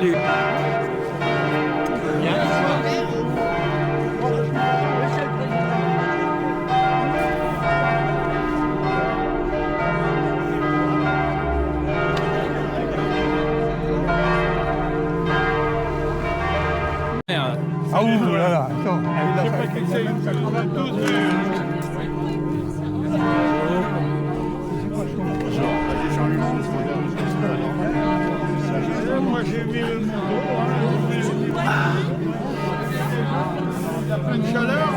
Salut. Ah ouh là là, attends. Je sais pas qui c'est, on a tous vu. Moi j'ai mis le mouton, il y a plein de chaleur.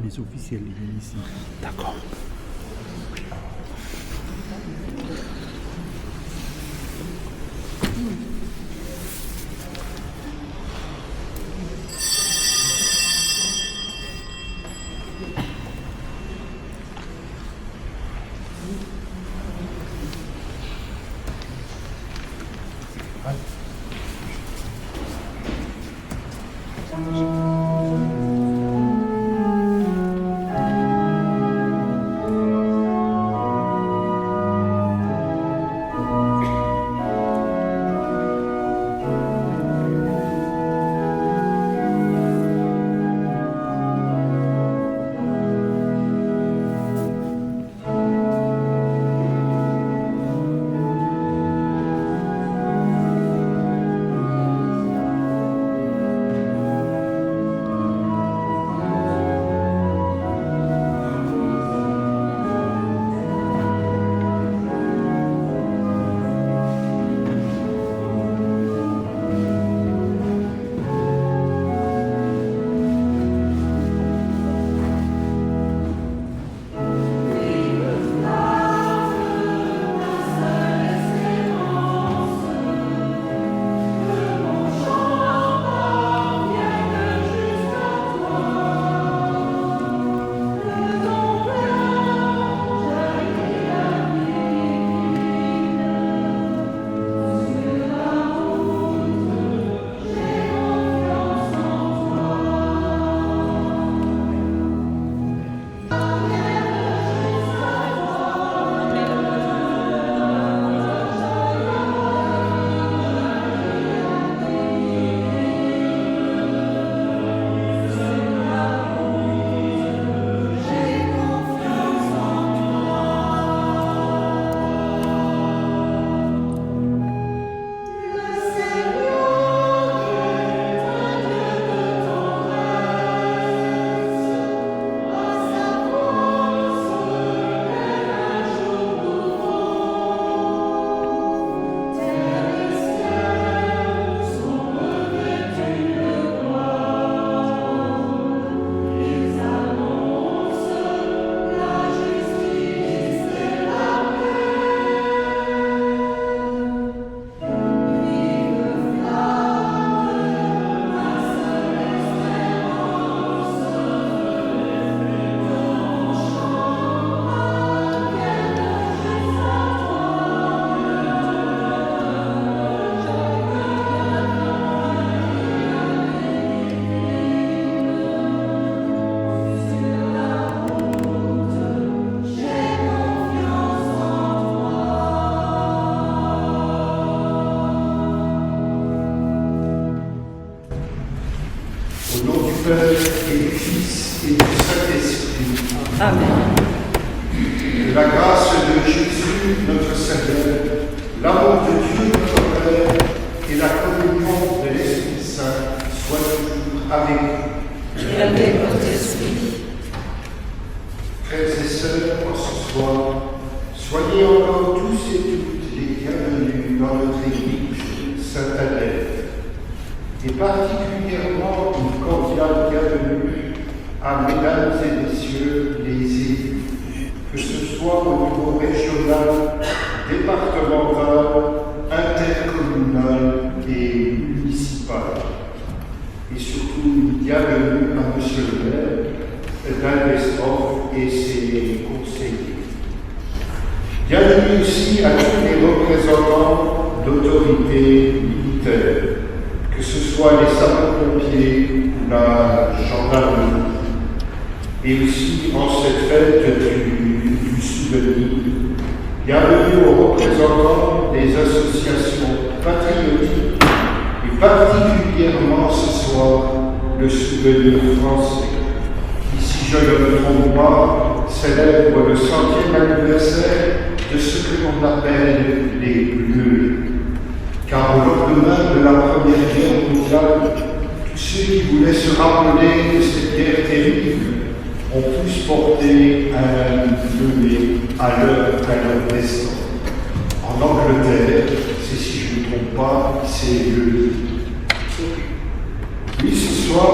Les officiels, ils viennent ici. D'accord. Au nom du Père et du Fils et du Saint-Esprit. Amen. Que la grâce de Jésus, notre Seigneur, l'amour de Dieu, notre Père, et la communion de l'Esprit Saint soient toujours avec vous. Et avec votre esprit. Frères et sœurs, en ce soir, soyez encore tous et toutes les bienvenus dans notre Église Sainte-Adèle, et particulièrement une cordiale bienvenue à mesdames et messieurs les élus, que ce soit au niveau régional, départemental, intercommunal et municipales. Et surtout, une bienvenue à M. le maire d'Albestroff et ses conseillers. Bienvenue aussi à tous les représentants d'autorités militaires, que ce soit les sapeurs-pompiers ou la gendarmerie, et aussi en cette fête du souvenir. Bienvenue aux représentants des associations patriotiques et particulièrement ce soir le souvenir français, qui, si je ne me trompe pas, célèbre le 100e anniversaire de ce que l'on appelle les Bleus. Car au lendemain de la Première Guerre mondiale, tous ceux qui voulaient se rappeler de cette guerre terrible ont tous porté un bleuet à leur destin. En Angleterre, c'est, si je ne me trompe pas, c'est le... Oui, ce soir,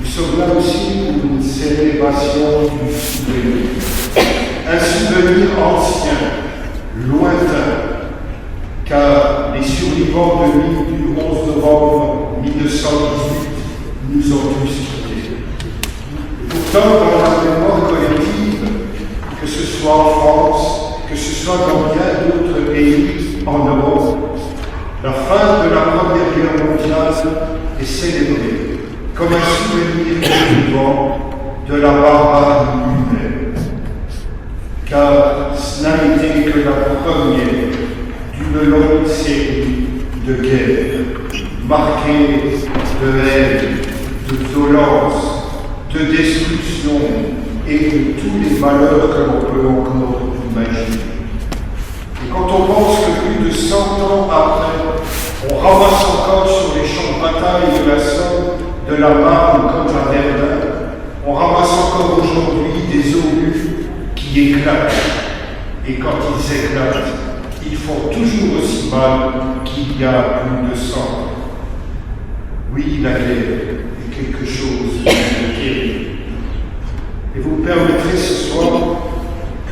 nous sommes là aussi pour une célébration du souvenir. Un souvenir ancien, lointain, car les survivants de l'île du 11 novembre 1918 nous ont tous quittés. Pourtant, dans la mémoire collective, que ce soit en France, que ce soit dans bien d'autres pays en Europe, la fin de la Première Guerre mondiale est célébrée comme un souvenir vivant de la barbarie humaine. Car ce n'a été que la première d'une longue série de guerres, marquées de haine, de violence, de destruction et de tous les malheurs que l'on peut encore imaginer. Et quand on pense que plus de 100 ans après, on ramasse encore sur les champs de bataille de la Somme, de la Marne comme à Verdun, on ramasse encore aujourd'hui des obus qui éclatent. Et quand ils éclatent, ils font toujours aussi mal qu'il y a plus de 100 ans. Oui, la guerre est quelque chose de terrible. Et vous permettrez ce soir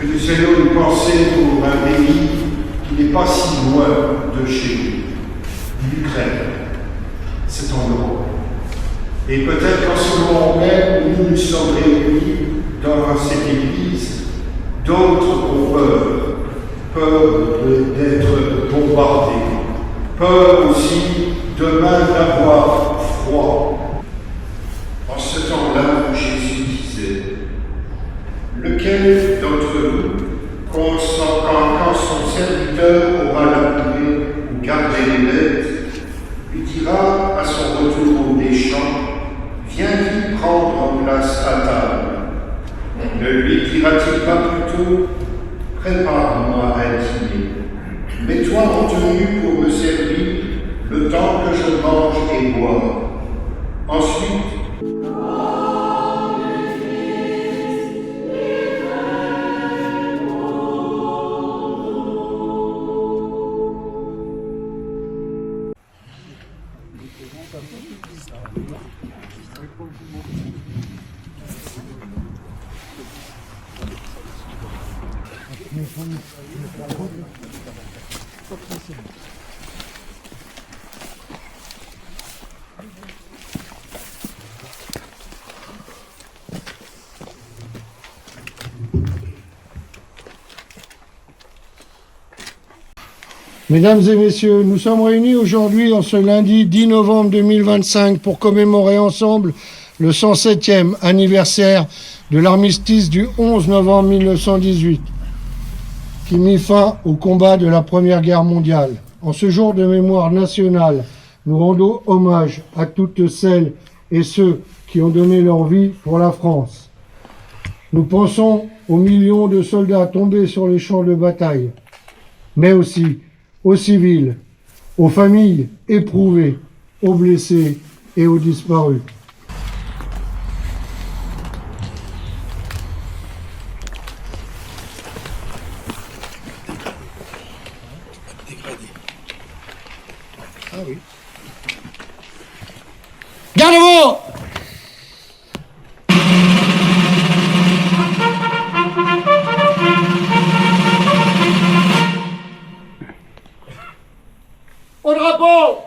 que nous ayons une pensée pour un pays qui n'est pas si loin de chez nous, l'Ukraine. C'est en Europe. Et peut-être qu'en ce moment même où nous nous sommes réunis dans cette église, d'autres ont peur d'être bombardés, peur aussi demain d'avoir froid. En ce temps-là, Jésus disait, lequel d'entre nous, quand son serviteur aura labouré ou gardé les bêtes, lui dira à son retour des champs, viens-tu prendre place à table? Ne lui dira-t-il pas plutôt, prépare-moi un dîner, mets-toi en tenue pour me servir le temps que je mange et bois. Ensuite, Mesdames et messieurs, nous sommes réunis aujourd'hui en ce lundi 10 novembre 2025 pour commémorer ensemble le 107e anniversaire de l'armistice du 11 novembre 1918, qui mit fin au combat de la Première Guerre mondiale. En ce jour de mémoire nationale, nous rendons hommage à toutes celles et ceux qui ont donné leur vie pour la France. Nous pensons aux millions de soldats tombés sur les champs de bataille, mais aussi aux civils, aux familles éprouvées, aux blessés et aux disparus. Ah oui. Garde-vous! Au drapeau!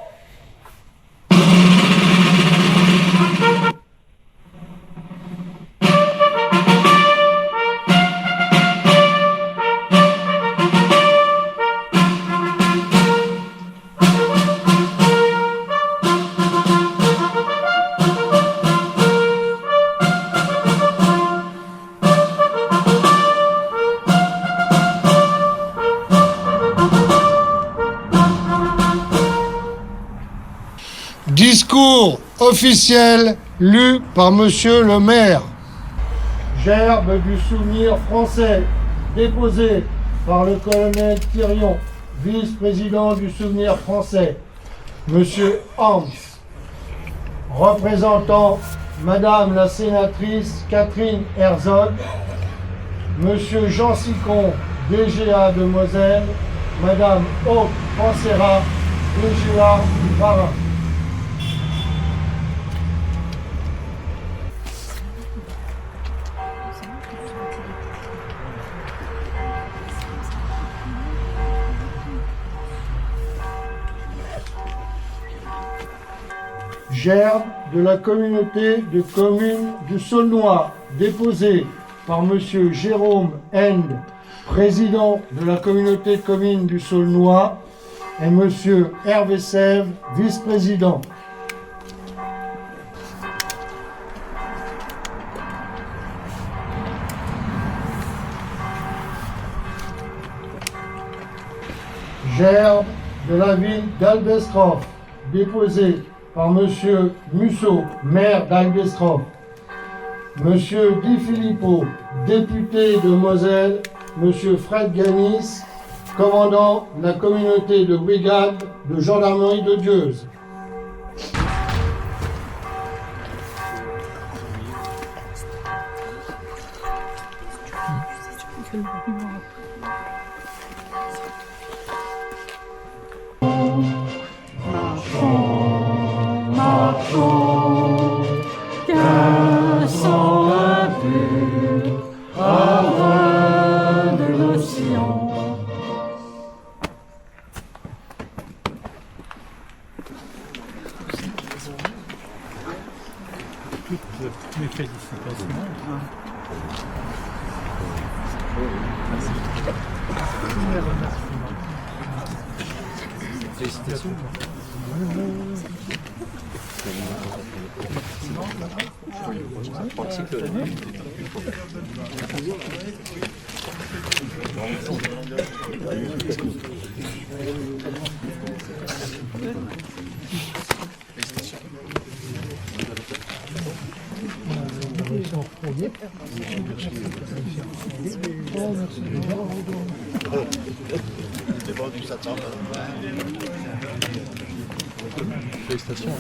Discours officiel lu par Monsieur le maire. Gerbe du souvenir français déposé par le colonel Thirion, vice-président du souvenir français. Monsieur Hans, représentant Madame la sénatrice Catherine Herzog, Monsieur Jean Sicon, DGA de Moselle, Madame Aude Pansera, DGA du Bas-Rhin. Gerbe de la communauté de communes du Saulnois, déposé par Monsieur Jérôme End, président de la communauté de communes du Saulnois, et Monsieur Hervé Sèvres, vice-président. Gerbe de la ville d'Albestroff, déposé par Monsieur Musso, maire d'Albestroff, Monsieur Di Filippo, député de Moselle, Monsieur Fred Ganis, commandant la communauté de brigade de gendarmerie de Dieuze. Mes félicitations. Félicitations. Félicitations.